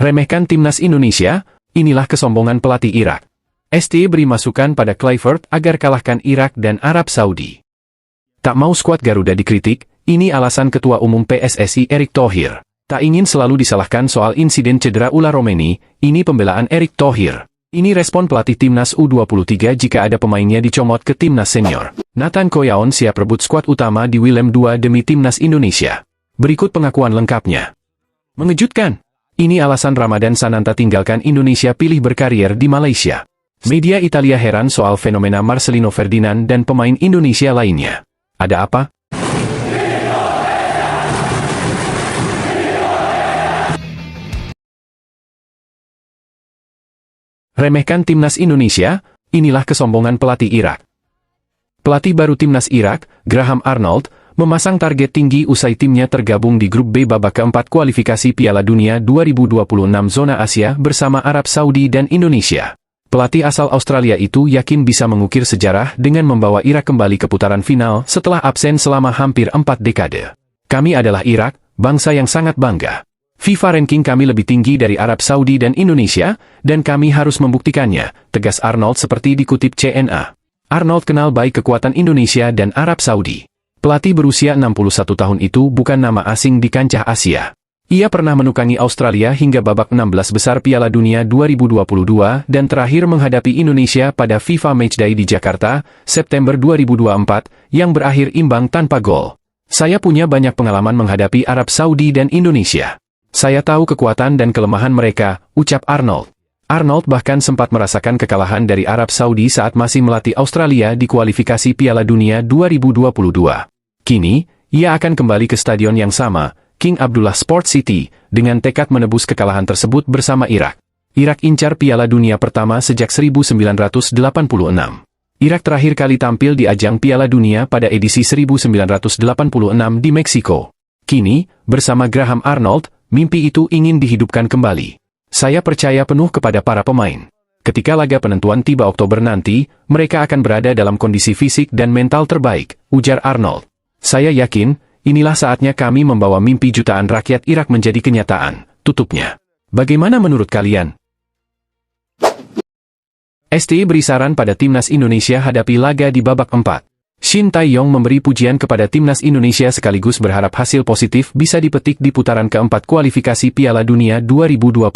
Remehkan timnas Indonesia, inilah kesombongan pelatih Irak. ST beri masukan pada Kluivert agar kalahkan Irak dan Arab Saudi. Tak mau skuad Garuda dikritik, ini alasan Ketua Umum PSSI Erick Thohir. Tak ingin selalu disalahkan soal insiden cedera ular Romeni, ini pembelaan Erick Thohir. Ini respon pelatih timnas U23 jika ada pemainnya dicomot ke timnas senior. Nathan Koyaon siap rebut skuad utama di Willem II demi timnas Indonesia. Berikut pengakuan lengkapnya. Mengejutkan. Ini alasan Ramadan Sananta tinggalkan Indonesia pilih berkarier di Malaysia. Media Italia heran soal fenomena Marcelino Ferdinand dan pemain Indonesia lainnya. Ada apa? Remehkan timnas Indonesia, inilah kesombongan pelatih Irak. Pelatih baru timnas Irak, Graham Arnold, memasang target tinggi usai timnya tergabung di grup B babak keempat kualifikasi Piala Dunia 2026 zona Asia bersama Arab Saudi dan Indonesia. Pelatih asal Australia itu yakin bisa mengukir sejarah dengan membawa Irak kembali ke putaran final setelah absen selama hampir 4 dekade. Kami adalah Irak, bangsa yang sangat bangga. FIFA ranking kami lebih tinggi dari Arab Saudi dan Indonesia, dan kami harus membuktikannya, tegas Arnold seperti dikutip CNA. Arnold kenal baik kekuatan Indonesia dan Arab Saudi. Pelatih berusia 61 tahun itu bukan nama asing di kancah Asia. Ia pernah menukangi Australia hingga babak 16 besar Piala Dunia 2022 dan terakhir menghadapi Indonesia pada FIFA Matchday di Jakarta, September 2024, yang berakhir imbang tanpa gol. Saya punya banyak pengalaman menghadapi Arab Saudi dan Indonesia. Saya tahu kekuatan dan kelemahan mereka, ucap Arnold. Arnold bahkan sempat merasakan kekalahan dari Arab Saudi saat masih melatih Australia di kualifikasi Piala Dunia 2022. Kini, ia akan kembali ke stadion yang sama, King Abdullah Sport City, dengan tekad menebus kekalahan tersebut bersama Irak. Irak incar Piala Dunia pertama sejak 1986. Irak terakhir kali tampil di ajang Piala Dunia pada edisi 1986 di Meksiko. Kini, bersama Graham Arnold, mimpi itu ingin dihidupkan kembali. Saya percaya penuh kepada para pemain. Ketika laga penentuan tiba Oktober nanti, mereka akan berada dalam kondisi fisik dan mental terbaik, ujar Arnold. Saya yakin, inilah saatnya kami membawa mimpi jutaan rakyat Irak menjadi kenyataan, tutupnya. Bagaimana menurut kalian? ST beri saran pada timnas Indonesia hadapi laga di babak 4. Shin Tae-yong memberi pujian kepada timnas Indonesia sekaligus berharap hasil positif bisa dipetik di putaran keempat kualifikasi Piala Dunia 2026.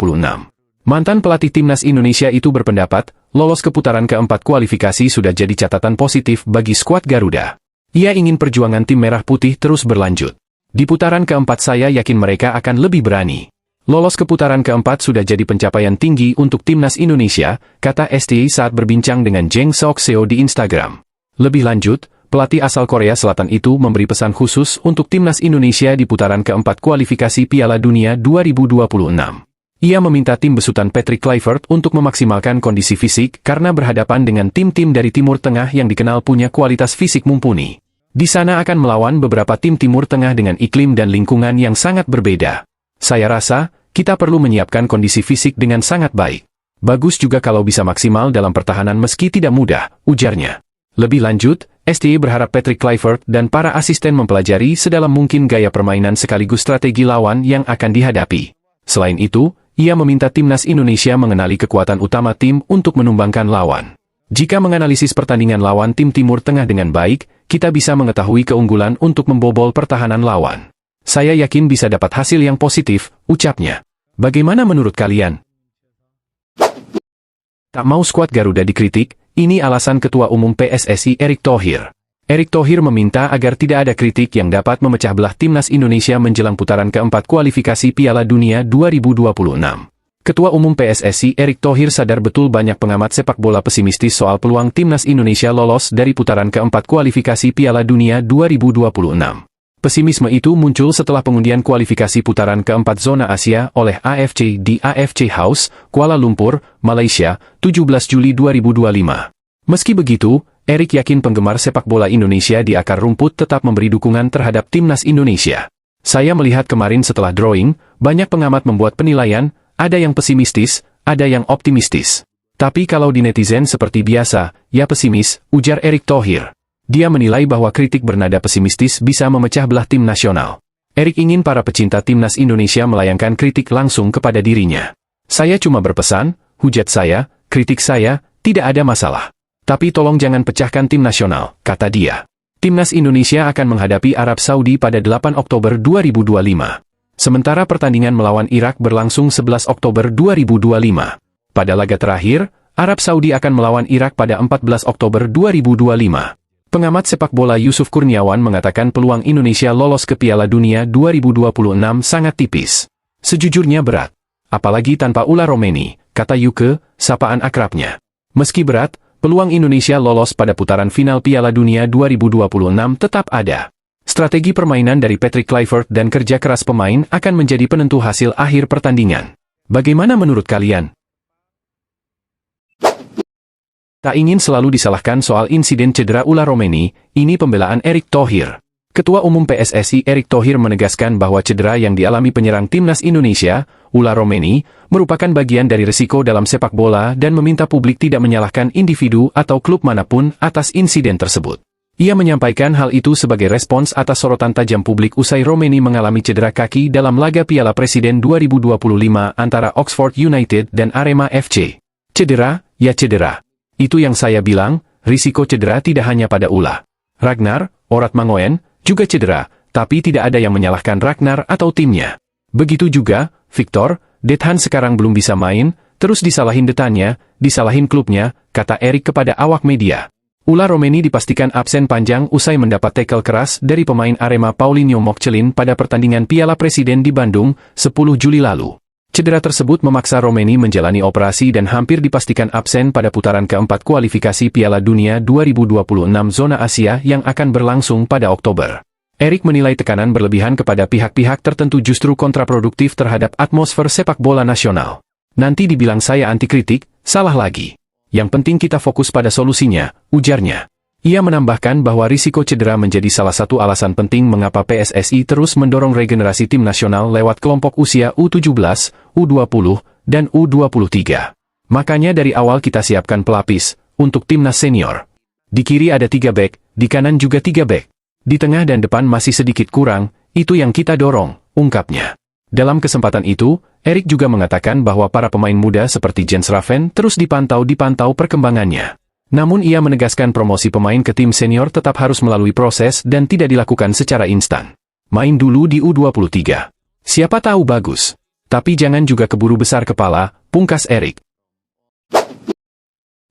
Mantan pelatih timnas Indonesia itu berpendapat, lolos ke putaran keempat kualifikasi sudah jadi catatan positif bagi skuad Garuda. Ia ingin perjuangan tim merah putih terus berlanjut. Di putaran keempat saya yakin mereka akan lebih berani. Lolos ke putaran keempat sudah jadi pencapaian tinggi untuk timnas Indonesia, kata ST saat berbincang dengan Jeng Sok Seo di Instagram. Lebih lanjut, pelatih asal Korea Selatan itu memberi pesan khusus untuk timnas Indonesia di putaran keempat kualifikasi Piala Dunia 2026. Ia meminta tim besutan Patrick Kluivert untuk memaksimalkan kondisi fisik karena berhadapan dengan tim-tim dari Timur Tengah yang dikenal punya kualitas fisik mumpuni. Di sana akan melawan beberapa tim Timur Tengah dengan iklim dan lingkungan yang sangat berbeda. Saya rasa, kita perlu menyiapkan kondisi fisik dengan sangat baik. Bagus juga kalau bisa maksimal dalam pertahanan meski tidak mudah, ujarnya. Lebih lanjut, ST berharap Patrick Kluivert dan para asisten mempelajari sedalam mungkin gaya permainan sekaligus strategi lawan yang akan dihadapi. Selain itu, ia meminta timnas Indonesia mengenali kekuatan utama tim untuk menumbangkan lawan. Jika menganalisis pertandingan lawan tim Timur Tengah dengan baik, kita bisa mengetahui keunggulan untuk membobol pertahanan lawan. Saya yakin bisa dapat hasil yang positif, ucapnya. Bagaimana menurut kalian? Tak mau skuad Garuda dikritik, ini alasan Ketua Umum PSSI Erick Thohir. Erick Thohir meminta agar tidak ada kritik yang dapat memecah belah timnas Indonesia menjelang putaran keempat kualifikasi Piala Dunia 2026. Ketua Umum PSSI Erick Thohir sadar betul banyak pengamat sepak bola pesimistis soal peluang timnas Indonesia lolos dari putaran keempat kualifikasi Piala Dunia 2026. Pesimisme itu muncul setelah pengundian kualifikasi putaran keempat zona Asia oleh AFC di AFC House, Kuala Lumpur, Malaysia, 17 Juli 2025. Meski begitu, Erick yakin penggemar sepak bola Indonesia di akar rumput tetap memberi dukungan terhadap timnas Indonesia. Saya melihat kemarin setelah drawing, banyak pengamat membuat penilaian, ada yang pesimistis, ada yang optimistis. Tapi kalau di netizen seperti biasa, ya pesimis, ujar Erick Thohir. Dia menilai bahwa kritik bernada pesimistis bisa memecah belah tim nasional. Erik ingin para pecinta timnas Indonesia melayangkan kritik langsung kepada dirinya. Saya cuma berpesan, hujat saya, kritik saya, tidak ada masalah. Tapi tolong jangan pecahkan tim nasional, kata dia. Timnas Indonesia akan menghadapi Arab Saudi pada 8 Oktober 2025. Sementara pertandingan melawan Irak berlangsung 11 Oktober 2025. Pada laga terakhir, Arab Saudi akan melawan Irak pada 14 Oktober 2025. Pengamat sepak bola Yusuf Kurniawan mengatakan peluang Indonesia lolos ke Piala Dunia 2026 sangat tipis. Sejujurnya berat. Apalagi tanpa Ula Romeni, kata Yuke, sapaan akrabnya. Meski berat, peluang Indonesia lolos pada putaran final Piala Dunia 2026 tetap ada. Strategi permainan dari Patrick Kluivert dan kerja keras pemain akan menjadi penentu hasil akhir pertandingan. Bagaimana menurut kalian? Tak ingin selalu disalahkan soal insiden cedera Ula Romeni, ini pembelaan Erick Thohir. Ketua Umum PSSI Erick Thohir menegaskan bahwa cedera yang dialami penyerang timnas Indonesia, Ula Romeni, merupakan bagian dari risiko dalam sepak bola dan meminta publik tidak menyalahkan individu atau klub manapun atas insiden tersebut. Ia menyampaikan hal itu sebagai respons atas sorotan tajam publik usai Romeni mengalami cedera kaki dalam laga Piala Presiden 2025 antara Oxford United dan Arema FC. Cedera, ya cedera. Itu yang saya bilang, risiko cedera tidak hanya pada Ula. Ragnar, Orat Mangoen, juga cedera, tapi tidak ada yang menyalahkan Ragnar atau timnya. Begitu juga, Victor, Dethan sekarang belum bisa main, terus disalahin Detannya, disalahin klubnya, kata Erik kepada awak media. Ula Romeni dipastikan absen panjang usai mendapat tackle keras dari pemain Arema Paulinho Mokcelin pada pertandingan Piala Presiden di Bandung, 10 Juli lalu. Cedera tersebut memaksa Romeni menjalani operasi dan hampir dipastikan absen pada putaran keempat kualifikasi Piala Dunia 2026 zona Asia yang akan berlangsung pada Oktober. Erik menilai tekanan berlebihan kepada pihak-pihak tertentu justru kontraproduktif terhadap atmosfer sepak bola nasional. Nanti dibilang saya anti kritik, salah lagi. Yang penting kita fokus pada solusinya, ujarnya. Ia menambahkan bahwa risiko cedera menjadi salah satu alasan penting mengapa PSSI terus mendorong regenerasi tim nasional lewat kelompok usia U17, U20, dan U23. Makanya dari awal kita siapkan pelapis untuk timnas senior. Di kiri ada 3 bek, di kanan juga 3 bek. Di tengah dan depan masih sedikit kurang, itu yang kita dorong, ungkapnya. Dalam kesempatan itu, Erik juga mengatakan bahwa para pemain muda seperti Jens Raven terus dipantau perkembangannya. Namun ia menegaskan promosi pemain ke tim senior tetap harus melalui proses dan tidak dilakukan secara instan. Main dulu di U23. Siapa tahu bagus. Tapi jangan juga keburu besar kepala, pungkas Erik.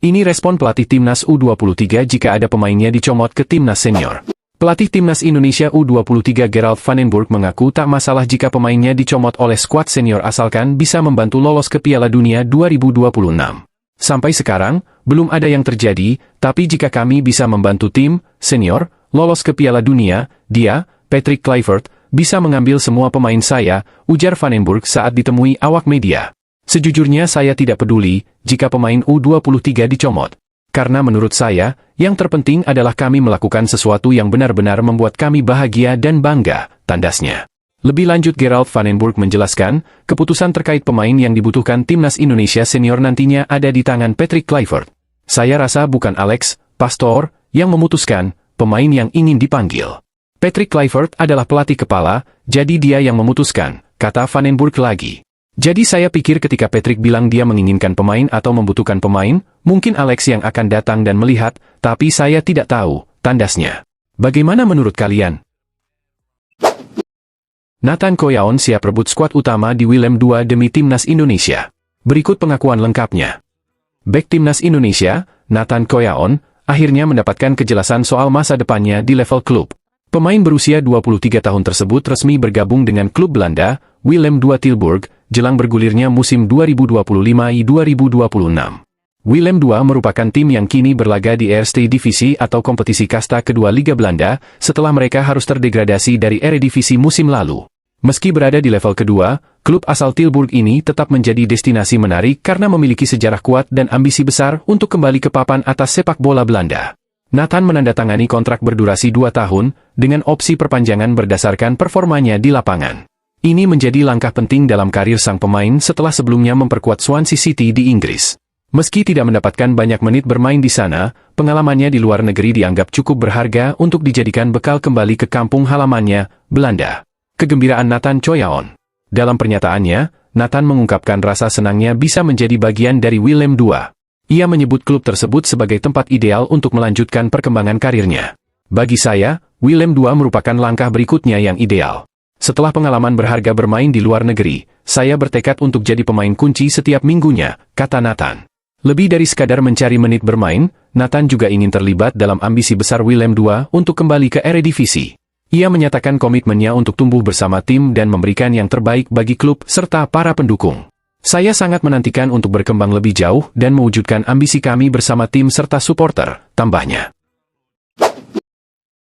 Ini respon pelatih timnas U23 jika ada pemainnya dicomot ke timnas senior. Pelatih timnas Indonesia U23 Gerald van den Burg mengaku tak masalah jika pemainnya dicomot oleh skuad senior asalkan bisa membantu lolos ke Piala Dunia 2026. Sampai sekarang, belum ada yang terjadi, tapi jika kami bisa membantu tim senior lolos ke Piala Dunia, dia, Patrick Kluivert, bisa mengambil semua pemain saya, ujar Van den Burg saat ditemui awak media. Sejujurnya saya tidak peduli jika pemain U23 dicomot. Karena menurut saya, yang terpenting adalah kami melakukan sesuatu yang benar-benar membuat kami bahagia dan bangga, tandasnya. Lebih lanjut Gerald van den Burg menjelaskan, keputusan terkait pemain yang dibutuhkan timnas Indonesia senior nantinya ada di tangan Patrick Kluivert. Saya rasa bukan Alex Pastor yang memutuskan pemain yang ingin dipanggil. Patrick Kluivert adalah pelatih kepala, jadi dia yang memutuskan, kata van den Burg lagi. Jadi saya pikir ketika Patrick bilang dia menginginkan pemain atau membutuhkan pemain, mungkin Alex yang akan datang dan melihat, tapi saya tidak tahu, tandasnya. Bagaimana menurut kalian? Nathan Koyaon siap rebut skuad utama di Willem II demi timnas Indonesia. Berikut pengakuan lengkapnya. Bek timnas Indonesia, Nathan Koyaon, akhirnya mendapatkan kejelasan soal masa depannya di level klub. Pemain berusia 23 tahun tersebut resmi bergabung dengan klub Belanda, Willem II Tilburg, jelang bergulirnya musim 2025-2026. Willem II merupakan tim yang kini berlaga di Eerste Divisie atau kompetisi kasta kedua Liga Belanda, setelah mereka harus terdegradasi dari Eredivisie musim lalu. Meski berada di level kedua, klub asal Tilburg ini tetap menjadi destinasi menarik karena memiliki sejarah kuat dan ambisi besar untuk kembali ke papan atas sepak bola Belanda. Nathan menandatangani kontrak berdurasi 2 tahun, dengan opsi perpanjangan berdasarkan performanya di lapangan. Ini menjadi langkah penting dalam karir sang pemain setelah sebelumnya memperkuat Swansea City di Inggris. Meski tidak mendapatkan banyak menit bermain di sana, pengalamannya di luar negeri dianggap cukup berharga untuk dijadikan bekal kembali ke kampung halamannya, Belanda. Kegembiraan Nathan Choyaon. Dalam pernyataannya, Nathan mengungkapkan rasa senangnya bisa menjadi bagian dari Willem II. Ia menyebut klub tersebut sebagai tempat ideal untuk melanjutkan perkembangan karirnya. Bagi saya, Willem II merupakan langkah berikutnya yang ideal. Setelah pengalaman berharga bermain di luar negeri, saya bertekad untuk jadi pemain kunci setiap minggunya, kata Nathan. Lebih dari sekadar mencari menit bermain, Nathan juga ingin terlibat dalam ambisi besar Willem II untuk kembali ke Eredivisie. Ia menyatakan komitmennya untuk tumbuh bersama tim dan memberikan yang terbaik bagi klub serta para pendukung. Saya sangat menantikan untuk berkembang lebih jauh dan mewujudkan ambisi kami bersama tim serta supporter, tambahnya.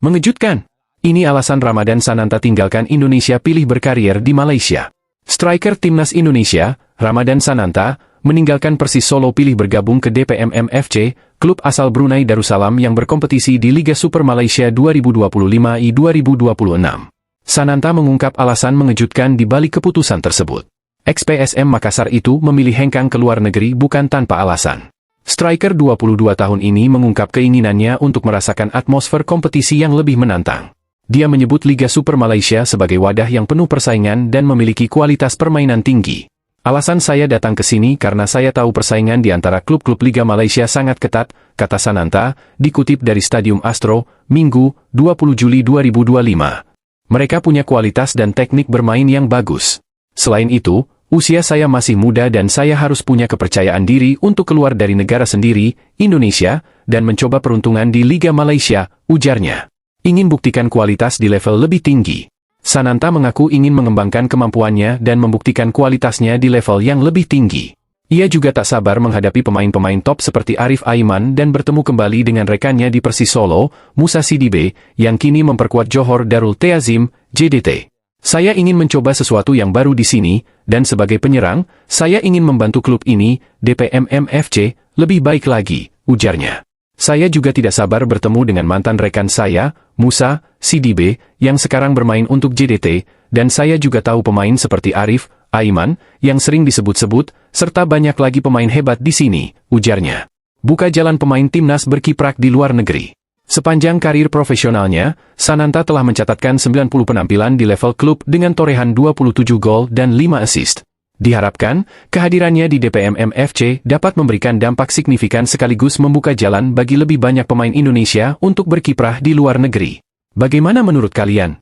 Mengejutkan. Ini alasan Ramadan Sananta tinggalkan Indonesia pilih berkarier di Malaysia. Striker Timnas Indonesia, Ramadan Sananta, meninggalkan Persis Solo pilih bergabung ke DPMM FC, klub asal Brunei Darussalam yang berkompetisi di Liga Super Malaysia 2025 2026. Sananta mengungkap alasan mengejutkan di balik keputusan tersebut. Ex-PSM Makassar itu memilih hengkang ke luar negeri bukan tanpa alasan. Striker 22 tahun ini mengungkap keinginannya untuk merasakan atmosfer kompetisi yang lebih menantang. Dia menyebut Liga Super Malaysia sebagai wadah yang penuh persaingan dan memiliki kualitas permainan tinggi. Alasan saya datang ke sini karena saya tahu persaingan di antara klub-klub Liga Malaysia sangat ketat, kata Sananta, dikutip dari Stadium Astro, Minggu, 20 Juli 2025. Mereka punya kualitas dan teknik bermain yang bagus. Selain itu, usia saya masih muda dan saya harus punya kepercayaan diri untuk keluar dari negara sendiri, Indonesia, dan mencoba peruntungan di Liga Malaysia, ujarnya. Ingin buktikan kualitas di level lebih tinggi. Sananta mengaku ingin mengembangkan kemampuannya dan membuktikan kualitasnya di level yang lebih tinggi. Ia juga tak sabar menghadapi pemain-pemain top seperti Arif Aiman dan bertemu kembali dengan rekannya di Persis Solo, Musa Sidibe, yang kini memperkuat Johor Darul Ta'zim, JDT. Saya ingin mencoba sesuatu yang baru di sini, dan sebagai penyerang, saya ingin membantu klub ini, DPMM FC, lebih baik lagi, ujarnya. Saya juga tidak sabar bertemu dengan mantan rekan saya, Musa Sidibe, yang sekarang bermain untuk JDT, dan saya juga tahu pemain seperti Arif Aiman, yang sering disebut-sebut, serta banyak lagi pemain hebat di sini, ujarnya. Buka jalan pemain timnas berkiprah di luar negeri. Sepanjang karir profesionalnya, Sananta telah mencatatkan 90 penampilan di level klub dengan torehan 27 gol dan 5 assist. Diharapkan, kehadirannya di DPMM FC dapat memberikan dampak signifikan sekaligus membuka jalan bagi lebih banyak pemain Indonesia untuk berkiprah di luar negeri. Bagaimana menurut kalian?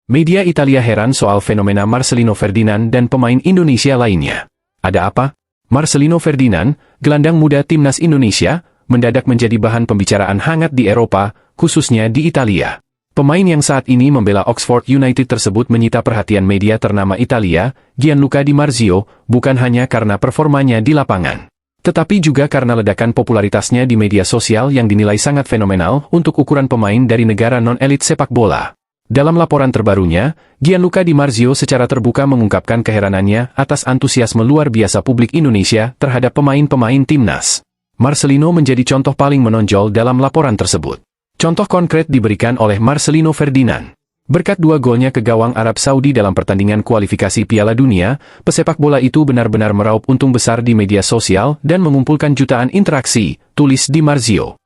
Media Italia heran soal fenomena Marcelino Ferdinand dan pemain Indonesia lainnya. Ada apa? Marcelino Ferdinand, gelandang muda timnas Indonesia, mendadak menjadi bahan pembicaraan hangat di Eropa, khususnya di Italia. Pemain yang saat ini membela Oxford United tersebut menyita perhatian media ternama Italia, Gianluca Di Marzio, bukan hanya karena performanya di lapangan, tetapi juga karena ledakan popularitasnya di media sosial yang dinilai sangat fenomenal untuk ukuran pemain dari negara non-elit sepak bola. Dalam laporan terbarunya, Gianluca Di Marzio secara terbuka mengungkapkan keheranannya atas antusiasme luar biasa publik Indonesia terhadap pemain-pemain timnas. Marcelino menjadi contoh paling menonjol dalam laporan tersebut. Contoh konkret diberikan oleh Marcelino Ferdinand. Berkat 2 golnya ke gawang Arab Saudi dalam pertandingan kualifikasi Piala Dunia, pesepak bola itu benar-benar meraup untung besar di media sosial dan mengumpulkan jutaan interaksi, tulis Di Marzio.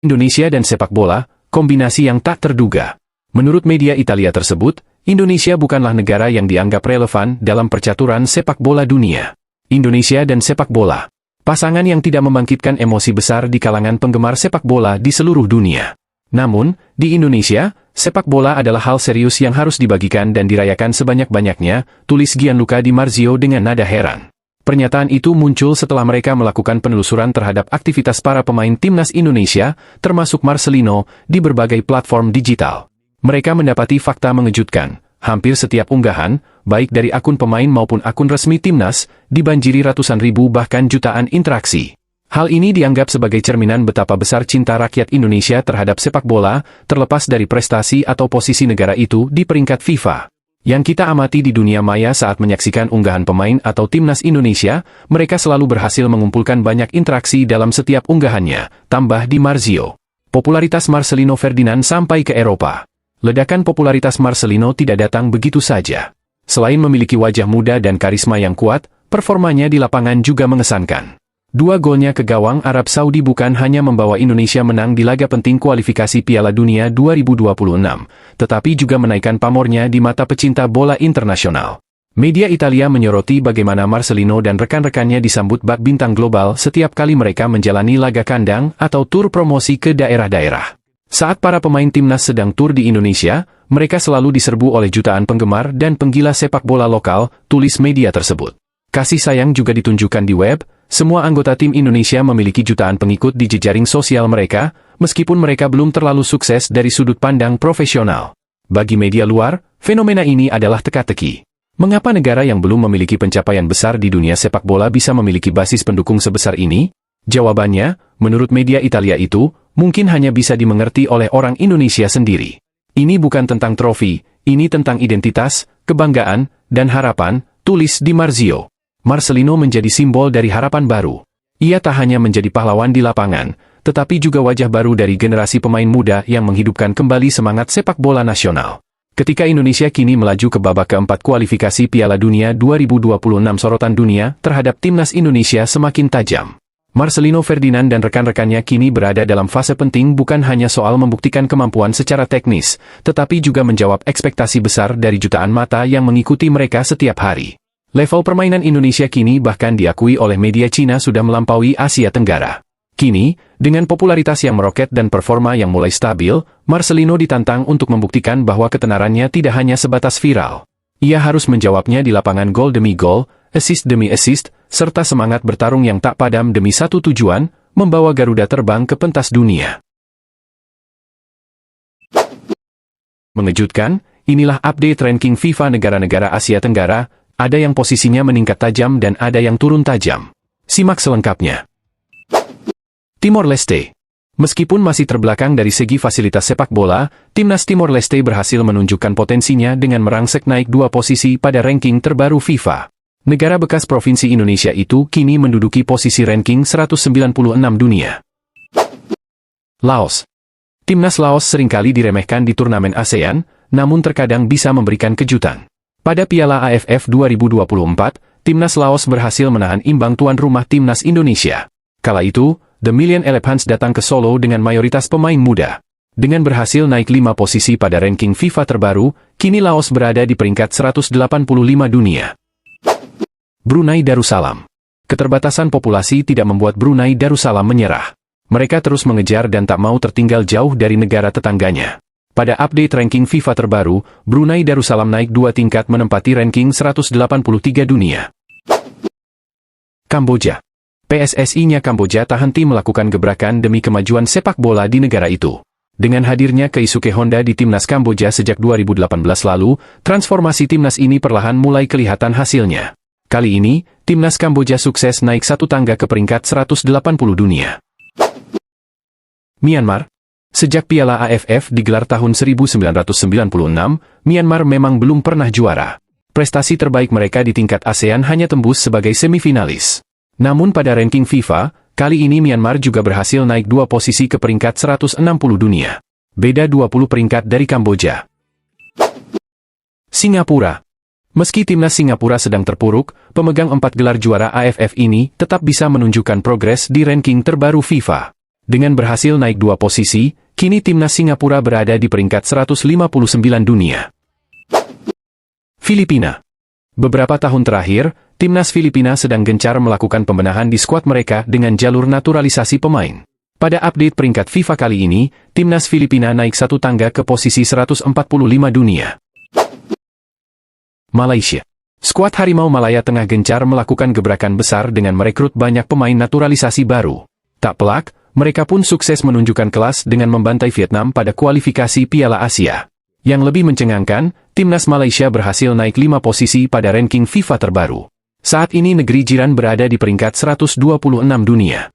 Indonesia dan sepak bola, kombinasi yang tak terduga. Menurut media Italia tersebut, Indonesia bukanlah negara yang dianggap relevan dalam percaturan sepak bola dunia. Indonesia dan sepak bola. Pasangan yang tidak membangkitkan emosi besar di kalangan penggemar sepak bola di seluruh dunia. Namun, di Indonesia, sepak bola adalah hal serius yang harus dibagikan dan dirayakan sebanyak-banyaknya, tulis Gianluca Di Marzio dengan nada heran. Pernyataan itu muncul setelah mereka melakukan penelusuran terhadap aktivitas para pemain timnas Indonesia, termasuk Marcelino, di berbagai platform digital. Mereka mendapati fakta mengejutkan. Hampir setiap unggahan, baik dari akun pemain maupun akun resmi timnas, dibanjiri ratusan ribu bahkan jutaan interaksi. Hal ini dianggap sebagai cerminan betapa besar cinta rakyat Indonesia terhadap sepak bola, terlepas dari prestasi atau posisi negara itu di peringkat FIFA. Yang kita amati di dunia maya saat menyaksikan unggahan pemain atau timnas Indonesia, mereka selalu berhasil mengumpulkan banyak interaksi dalam setiap unggahannya, tambah Di Marzio. Popularitas Marcelino Ferdinand sampai ke Eropa. Ledakan popularitas Marcelino tidak datang begitu saja. Selain memiliki wajah muda dan karisma yang kuat, performanya di lapangan juga mengesankan. Dua golnya ke gawang Arab Saudi bukan hanya membawa Indonesia menang di laga penting kualifikasi Piala Dunia 2026, tetapi juga menaikkan pamornya di mata pecinta bola internasional. Media Italia menyoroti bagaimana Marcelino dan rekan-rekannya disambut bak bintang global setiap kali mereka menjalani laga kandang atau tur promosi ke daerah-daerah. Saat para pemain timnas sedang tur di Indonesia, mereka selalu diserbu oleh jutaan penggemar dan penggila sepak bola lokal, tulis media tersebut. Kasih sayang juga ditunjukkan di web. Semua anggota tim Indonesia memiliki jutaan pengikut di jejaring sosial mereka, meskipun mereka belum terlalu sukses dari sudut pandang profesional. Bagi media luar, fenomena ini adalah teka-teki. Mengapa negara yang belum memiliki pencapaian besar di dunia sepak bola bisa memiliki basis pendukung sebesar ini? Jawabannya, menurut media Italia itu, mungkin hanya bisa dimengerti oleh orang Indonesia sendiri. Ini bukan tentang trofi, ini tentang identitas, kebanggaan, dan harapan, tulis Di Marzio. Marcelino menjadi simbol dari harapan baru. Ia tak hanya menjadi pahlawan di lapangan, tetapi juga wajah baru dari generasi pemain muda yang menghidupkan kembali semangat sepak bola nasional. Ketika Indonesia kini melaju ke babak keempat kualifikasi Piala Dunia 2026, sorotan dunia terhadap timnas Indonesia semakin tajam. Marcelino Ferdinand dan rekan-rekannya kini berada dalam fase penting bukan hanya soal membuktikan kemampuan secara teknis, tetapi juga menjawab ekspektasi besar dari jutaan mata yang mengikuti mereka setiap hari. Level permainan Indonesia kini bahkan diakui oleh media Cina sudah melampaui Asia Tenggara. Kini, dengan popularitas yang meroket dan performa yang mulai stabil, Marcelino ditantang untuk membuktikan bahwa ketenarannya tidak hanya sebatas viral. Ia harus menjawabnya di lapangan gol demi gol, assist demi assist, serta semangat bertarung yang tak padam demi satu tujuan, membawa Garuda terbang ke pentas dunia. Mengejutkan, inilah update ranking FIFA negara-negara Asia Tenggara. Ada yang posisinya meningkat tajam dan ada yang turun tajam. Simak selengkapnya. Timor Leste. Meskipun masih terbelakang dari segi fasilitas sepak bola, timnas Timor Leste berhasil menunjukkan potensinya dengan merangsek naik 2 posisi pada ranking terbaru FIFA. Negara bekas provinsi Indonesia itu kini menduduki posisi ranking 196 dunia. Laos. Timnas Laos seringkali diremehkan di turnamen ASEAN, namun terkadang bisa memberikan kejutan. Pada Piala AFF 2024, timnas Laos berhasil menahan imbang tuan rumah timnas Indonesia. Kala itu, The Million Elephants datang ke Solo dengan mayoritas pemain muda. Dengan berhasil naik 5 posisi pada ranking FIFA terbaru, kini Laos berada di peringkat 185 dunia. Brunei Darussalam. Keterbatasan populasi tidak membuat Brunei Darussalam menyerah. Mereka terus mengejar dan tak mau tertinggal jauh dari negara tetangganya. Pada update ranking FIFA terbaru, Brunei Darussalam naik 2 tingkat menempati ranking 183 dunia. Kamboja. PSSI-nya Kamboja tak henti melakukan gebrakan demi kemajuan sepak bola di negara itu. Dengan hadirnya Keisuke Honda di timnas Kamboja sejak 2018 lalu, transformasi timnas ini perlahan mulai kelihatan hasilnya. Kali ini, timnas Kamboja sukses naik 1 tangga ke peringkat 180 dunia. Myanmar. Sejak Piala AFF digelar tahun 1996, Myanmar memang belum pernah juara. Prestasi terbaik mereka di tingkat ASEAN hanya tembus sebagai semifinalis. Namun pada ranking FIFA, kali ini Myanmar juga berhasil naik 2 posisi ke peringkat 160 dunia. Beda 20 peringkat dari Kamboja. Singapura. Meski timnas Singapura sedang terpuruk, pemegang 4 gelar juara AFF ini tetap bisa menunjukkan progres di ranking terbaru FIFA. Dengan berhasil naik 2 posisi, kini timnas Singapura berada di peringkat 159 dunia. Filipina. Beberapa tahun terakhir, timnas Filipina sedang gencar melakukan pembenahan di skuad mereka dengan jalur naturalisasi pemain. Pada update peringkat FIFA kali ini, timnas Filipina naik 1 tangga ke posisi 145 dunia. Malaysia. Skuad Harimau Malaya tengah gencar melakukan gebrakan besar dengan merekrut banyak pemain naturalisasi baru. Tak pelak, mereka pun sukses menunjukkan kelas dengan membantai Vietnam pada kualifikasi Piala Asia. Yang lebih mencengangkan, timnas Malaysia berhasil naik 5 posisi pada ranking FIFA terbaru. Saat ini negeri jiran berada di peringkat 126 dunia.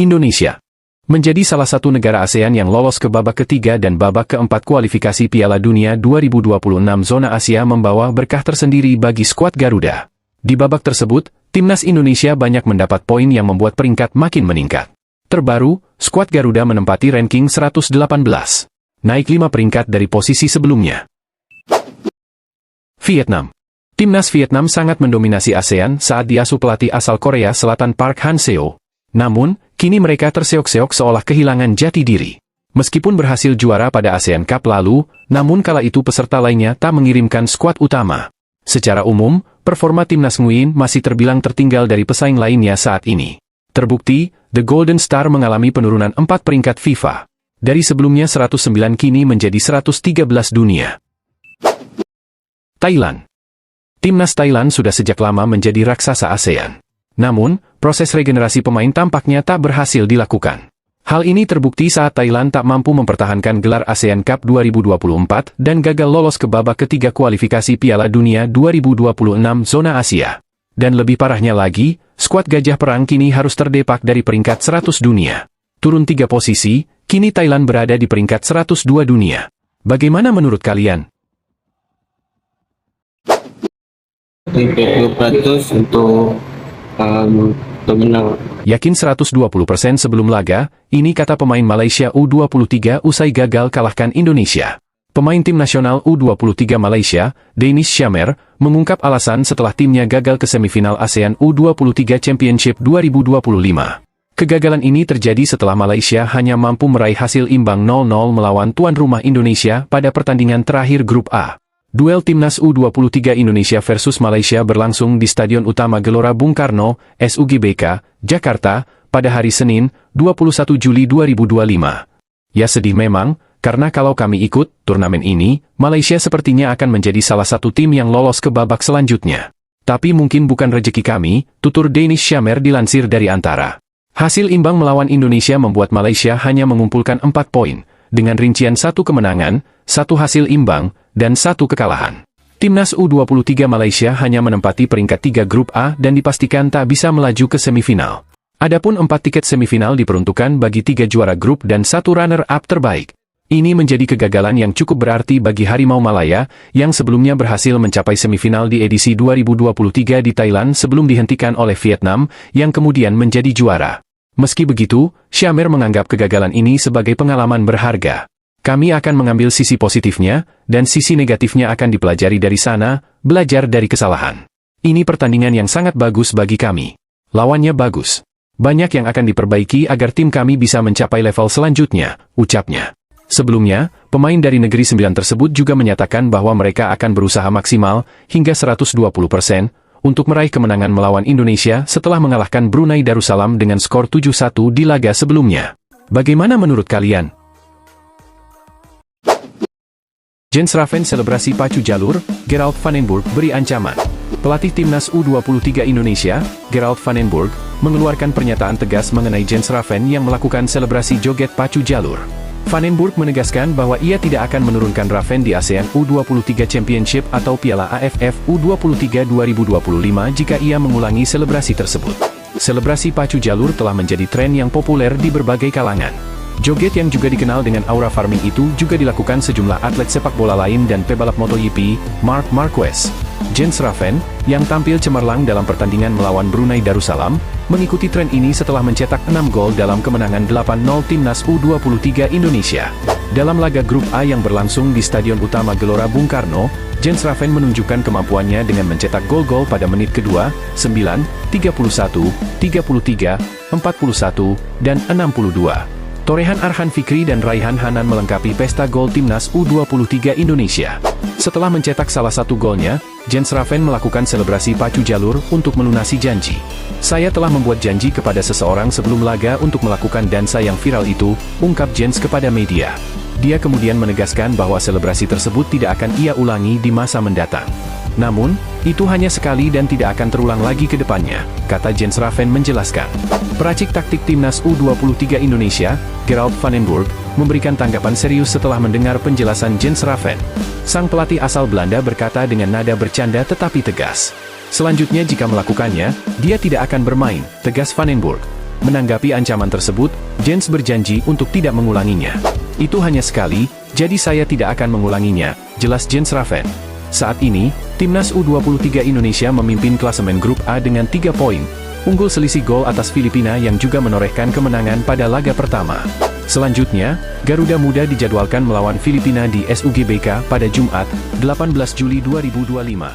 Indonesia. Menjadi salah satu negara ASEAN yang lolos ke babak ketiga dan babak keempat kualifikasi Piala Dunia 2026 zona Asia membawa berkah tersendiri bagi skuad Garuda. Di babak tersebut, timnas Indonesia banyak mendapat poin yang membuat peringkat makin meningkat. Terbaru, skuad Garuda menempati ranking 118. Naik 5 peringkat dari posisi sebelumnya. Vietnam. Timnas Vietnam sangat mendominasi ASEAN saat diasuh pelatih asal Korea Selatan Park Han-seo. Namun, kini mereka terseok-seok seolah kehilangan jati diri. Meskipun berhasil juara pada ASEAN Cup lalu, namun kala itu peserta lainnya tak mengirimkan skuad utama. Secara umum, performa Timnas Nguyen masih terbilang tertinggal dari pesaing lainnya saat ini. Terbukti, The Golden Star mengalami penurunan 4 peringkat FIFA. Dari sebelumnya 109 kini menjadi 113 dunia. Thailand. Timnas Thailand sudah sejak lama menjadi raksasa ASEAN. Namun, proses regenerasi pemain tampaknya tak berhasil dilakukan. Hal ini terbukti saat Thailand tak mampu mempertahankan gelar ASEAN Cup 2024 dan gagal lolos ke babak ketiga kualifikasi Piala Dunia 2026 zona Asia. Dan lebih parahnya lagi, skuad Gajah Perang kini harus terdepak dari peringkat 100 dunia. Turun 3 posisi, kini Thailand berada di peringkat 102 dunia. Bagaimana menurut kalian? 30% untuk menang. Yakin 120% sebelum laga, ini kata pemain Malaysia U23 usai gagal kalahkan Indonesia. Pemain tim nasional U23 Malaysia, Danish Shamer, mengungkap alasan setelah timnya gagal ke semifinal ASEAN U23 Championship 2025. Kegagalan ini terjadi setelah Malaysia hanya mampu meraih hasil imbang 0-0 melawan tuan rumah Indonesia pada pertandingan terakhir Grup A. Duel Timnas U23 Indonesia versus Malaysia berlangsung di Stadion Utama Gelora Bung Karno, SUGBK, Jakarta, pada hari Senin, 21 Juli 2025. Ya sedih memang, karena kalau kami ikut turnamen ini, Malaysia sepertinya akan menjadi salah satu tim yang lolos ke babak selanjutnya. Tapi mungkin bukan rejeki kami, tutur Danish Shamer dilansir dari Antara. Hasil imbang melawan Indonesia membuat Malaysia hanya mengumpulkan 4 poin, dengan rincian 1 kemenangan, 1 hasil imbang, dan 1 kekalahan. Timnas U23 Malaysia hanya menempati peringkat 3 Grup A dan dipastikan tak bisa melaju ke semifinal. Adapun 4 tiket semifinal diperuntukkan bagi 3 juara grup dan 1 runner-up terbaik. Ini menjadi kegagalan yang cukup berarti bagi Harimau Malaya, yang sebelumnya berhasil mencapai semifinal di edisi 2023 di Thailand sebelum dihentikan oleh Vietnam, yang kemudian menjadi juara. Meski begitu, Shamer menganggap kegagalan ini sebagai pengalaman berharga. Kami akan mengambil sisi positifnya, dan sisi negatifnya akan dipelajari dari sana, belajar dari kesalahan. Ini pertandingan yang sangat bagus bagi kami. Lawannya bagus. Banyak yang akan diperbaiki agar tim kami bisa mencapai level selanjutnya, ucapnya. Sebelumnya, pemain dari Negeri Sembilan tersebut juga menyatakan bahwa mereka akan berusaha maksimal, hingga 120%, untuk meraih kemenangan melawan Indonesia setelah mengalahkan Brunei Darussalam dengan skor 7-1 di laga sebelumnya. Bagaimana menurut kalian? Jens Raven selebrasi pacu jalur, Gerald van den Burg beri ancaman. Pelatih Timnas U23 Indonesia, Gerald van den Burg, mengeluarkan pernyataan tegas mengenai Jens Raven yang melakukan selebrasi joget pacu jalur. Van den Burg menegaskan bahwa ia tidak akan menurunkan Raven di ASEAN U23 Championship atau Piala AFF U23 2025 jika ia mengulangi selebrasi tersebut. Selebrasi pacu jalur telah menjadi tren yang populer di berbagai kalangan. Joget yang juga dikenal dengan aura farming itu juga dilakukan sejumlah atlet sepak bola lain dan pebalap MotoGP, Marc Marquez. Jens Raven, yang tampil cemerlang dalam pertandingan melawan Brunei Darussalam, mengikuti tren ini setelah mencetak 6 gol dalam kemenangan 8-0 Timnas U23 Indonesia. Dalam laga Grup A yang berlangsung di Stadion Utama Gelora Bung Karno, Jens Raven menunjukkan kemampuannya dengan mencetak gol-gol pada menit kedua, 9, 31, 33, 41, dan 62. Torehan Arhan Fikri dan Raihan Hanan melengkapi pesta gol Timnas U23 Indonesia. Setelah mencetak salah satu golnya, Jens Raven melakukan selebrasi pacu jalur untuk melunasi janji. Saya telah membuat janji kepada seseorang sebelum laga untuk melakukan dansa yang viral itu, ungkap Jens kepada media. Dia kemudian menegaskan bahwa selebrasi tersebut tidak akan ia ulangi di masa mendatang. Namun, itu hanya sekali dan tidak akan terulang lagi ke depannya, kata Jens Raven menjelaskan. Peracik taktik Timnas U23 Indonesia, Gerald van den Burg, memberikan tanggapan serius setelah mendengar penjelasan Jens Raven. Sang pelatih asal Belanda berkata dengan nada bercanda tetapi tegas. Selanjutnya jika melakukannya, dia tidak akan bermain, tegas van den Burg. Menanggapi ancaman tersebut, Jens berjanji untuk tidak mengulanginya. Itu hanya sekali, jadi saya tidak akan mengulanginya, jelas Jens Raven. Saat ini, Timnas U23 Indonesia memimpin klasemen Grup A dengan 3 poin, unggul selisih gol atas Filipina yang juga menorehkan kemenangan pada laga pertama. Selanjutnya, Garuda Muda dijadwalkan melawan Filipina di SUGBK pada Jumat, 18 Juli 2025.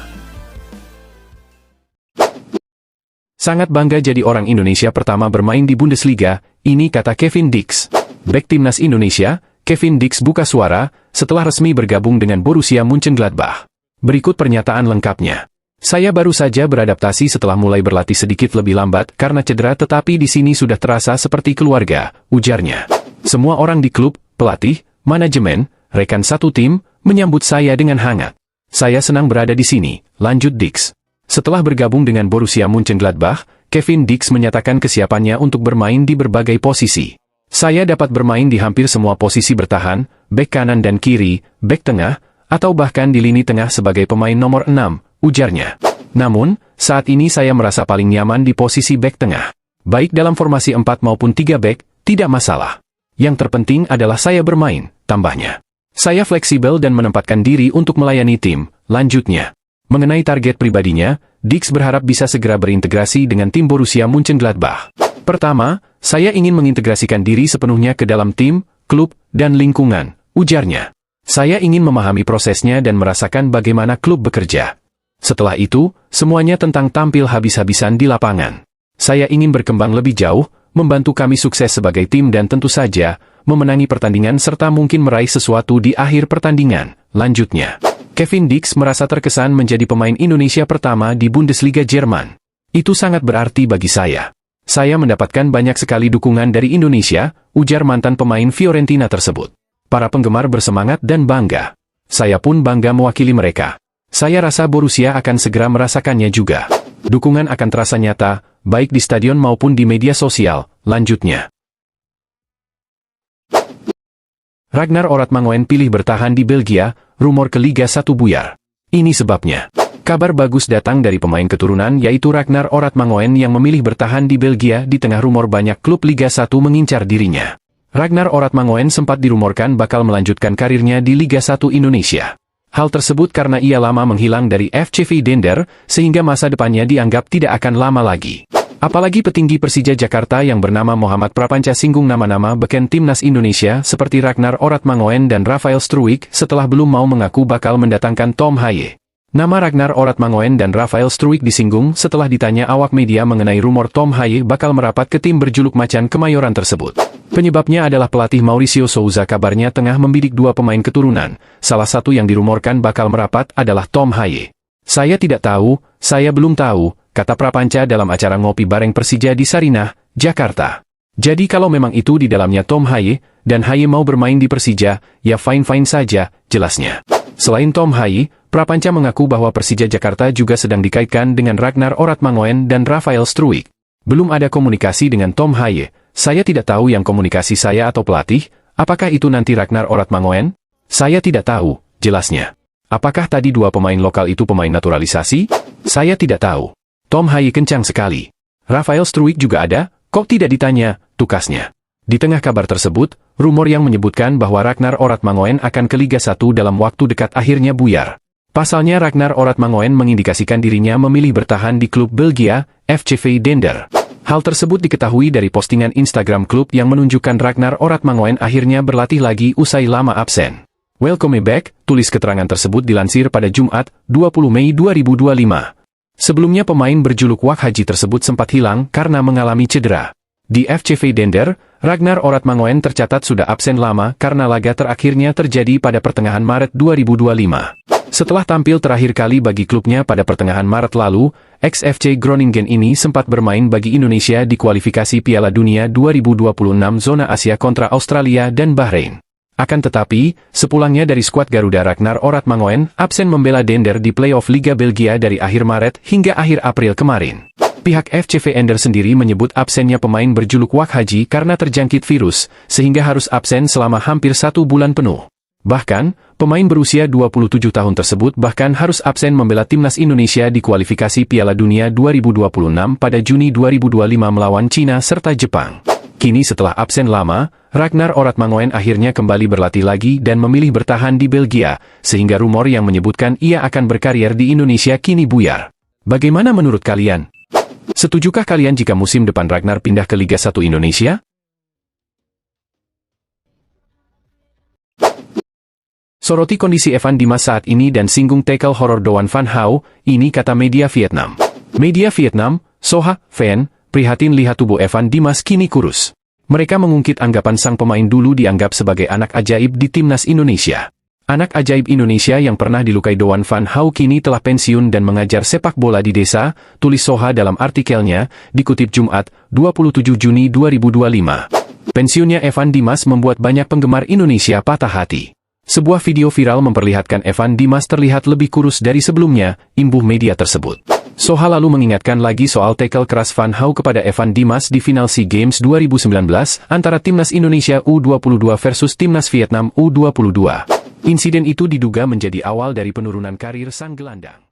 Sangat bangga jadi orang Indonesia pertama bermain di Bundesliga, ini kata Kevin Dix. Bek timnas Indonesia, Kevin Dix buka suara, setelah resmi bergabung dengan Borussia Mönchengladbach. Berikut pernyataan lengkapnya. Saya baru saja beradaptasi setelah mulai berlatih sedikit lebih lambat karena cedera, tetapi di sini sudah terasa seperti keluarga, ujarnya. Semua orang di klub, pelatih, manajemen, rekan satu tim, menyambut saya dengan hangat. Saya senang berada di sini, lanjut Dix. Setelah bergabung dengan Borussia Mönchengladbach, Kevin Dix menyatakan kesiapannya untuk bermain di berbagai posisi. Saya dapat bermain di hampir semua posisi bertahan, bek kanan dan kiri, bek tengah, atau bahkan di lini tengah sebagai pemain nomor 6, ujarnya. Namun, saat ini saya merasa paling nyaman di posisi bek tengah. Baik dalam formasi 4 maupun 3 bek, tidak masalah. Yang terpenting adalah saya bermain, tambahnya. Saya fleksibel dan menempatkan diri untuk melayani tim, lanjutnya. Mengenai target pribadinya, Dix berharap bisa segera berintegrasi dengan tim Borussia Mönchengladbach. Pertama, saya ingin mengintegrasikan diri sepenuhnya ke dalam tim, klub, dan lingkungan, ujarnya. Saya ingin memahami prosesnya dan merasakan bagaimana klub bekerja. Setelah itu, semuanya tentang tampil habis-habisan di lapangan. Saya ingin berkembang lebih jauh, membantu kami sukses sebagai tim dan tentu saja, memenangi pertandingan serta mungkin meraih sesuatu di akhir pertandingan, lanjutnya. Kevin Dix merasa terkesan menjadi pemain Indonesia pertama di Bundesliga Jerman. Itu sangat berarti bagi saya. Saya mendapatkan banyak sekali dukungan dari Indonesia, ujar mantan pemain Fiorentina tersebut. Para penggemar bersemangat dan bangga. Saya pun bangga mewakili mereka. Saya rasa Borussia akan segera merasakannya juga. Dukungan akan terasa nyata, baik di stadion maupun di media sosial, lanjutnya. Ragnar Oratmangoen pilih bertahan di Belgia, rumor ke Liga 1 buyar. Ini sebabnya. Kabar bagus datang dari pemain keturunan yaitu Ragnar Oratmangoen yang memilih bertahan di Belgia di tengah rumor banyak klub Liga 1 mengincar dirinya. Ragnar Oratmangoen sempat dirumorkan bakal melanjutkan karirnya di Liga 1 Indonesia. Hal tersebut karena ia lama menghilang dari FCV Dender, sehingga masa depannya dianggap tidak akan lama lagi. Apalagi petinggi Persija Jakarta yang bernama Muhammad Prapanca singgung nama-nama beken timnas Indonesia seperti Ragnar Oratmangoen dan Rafael Struijk setelah belum mau mengaku bakal mendatangkan Tom Haye. Nama Ragnar Oratmangoen dan Rafael Struijk disinggung setelah ditanya awak media mengenai rumor Tom Haye bakal merapat ke tim berjuluk Macan Kemayoran tersebut. Penyebabnya adalah pelatih Mauricio Souza kabarnya tengah membidik 2 pemain keturunan, salah satu yang dirumorkan bakal merapat adalah Tom Haye. Saya tidak tahu, saya belum tahu, kata Prapanca dalam acara ngopi bareng Persija di Sarinah, Jakarta. Jadi kalau memang itu di dalamnya Tom Haye, dan Haye mau bermain di Persija, ya fine-fine saja, jelasnya. Selain Tom Haye, Prapanca mengaku bahwa Persija Jakarta juga sedang dikaitkan dengan Ragnar Oratmangoen dan Rafael Struijk. Belum ada komunikasi dengan Tom Haye. Saya tidak tahu yang komunikasi saya atau pelatih, apakah itu nanti Ragnar Oratmangoen? Saya tidak tahu, jelasnya. Apakah tadi 2 pemain lokal itu pemain naturalisasi? Saya tidak tahu. Tom Haye kencang sekali. Rafael Struijk juga ada, kok tidak ditanya, tukasnya. Di tengah kabar tersebut, rumor yang menyebutkan bahwa Ragnar Oratmangoen akan ke Liga 1 dalam waktu dekat akhirnya buyar. Pasalnya Ragnar Oratmangoen mengindikasikan dirinya memilih bertahan di klub Belgia, FCV Dender. Hal tersebut diketahui dari postingan Instagram klub yang menunjukkan Ragnar Oratmangoen akhirnya berlatih lagi usai lama absen. Welcome back, tulis keterangan tersebut dilansir pada Jumat, 20 Mei 2025. Sebelumnya pemain berjuluk Wak Haji tersebut sempat hilang karena mengalami cedera. Di FCV Dender, Ragnar Oratmangoen tercatat sudah absen lama karena laga terakhirnya terjadi pada pertengahan Maret 2025. Setelah tampil terakhir kali bagi klubnya pada pertengahan Maret lalu, ex-FC Groningen ini sempat bermain bagi Indonesia di kualifikasi Piala Dunia 2026 zona Asia kontra Australia dan Bahrain. Akan tetapi, sepulangnya dari skuad Garuda Ragnar Oratmangoen absen membela Dender di playoff Liga Belgia dari akhir Maret hingga akhir April kemarin. Pihak FCV Dender sendiri menyebut absennya pemain berjuluk Wak Haji karena terjangkit virus, sehingga harus absen selama hampir 1 bulan penuh. Bahkan, pemain berusia 27 tahun tersebut bahkan harus absen membela timnas Indonesia di kualifikasi Piala Dunia 2026 pada Juni 2025 melawan Cina serta Jepang. Kini setelah absen lama, Ragnar Oratmangoen akhirnya kembali berlatih lagi dan memilih bertahan di Belgia, sehingga rumor yang menyebutkan ia akan berkarier di Indonesia kini buyar. Bagaimana menurut kalian? Setujukah kalian jika musim depan Ragnar pindah ke Liga 1 Indonesia? Soroti kondisi Evan Dimas saat ini dan singgung tackle horor Doan Van Hau, ini kata media Vietnam. Media Vietnam, Soha, fan, prihatin lihat tubuh Evan Dimas kini kurus. Mereka mengungkit anggapan sang pemain dulu dianggap sebagai anak ajaib di timnas Indonesia. Anak ajaib Indonesia yang pernah dilukai Doan Van Hau kini telah pensiun dan mengajar sepak bola di desa, tulis Soha dalam artikelnya, dikutip Jumat, 27 Juni 2025. Pensiunnya Evan Dimas membuat banyak penggemar Indonesia patah hati. Sebuah video viral memperlihatkan Evan Dimas terlihat lebih kurus dari sebelumnya, imbuh media tersebut. Soha lalu mengingatkan lagi soal tackle keras Van Hau kepada Evan Dimas di final SEA Games 2019 antara timnas Indonesia U22 versus timnas Vietnam U22. Insiden itu diduga menjadi awal dari penurunan karir sang gelandang.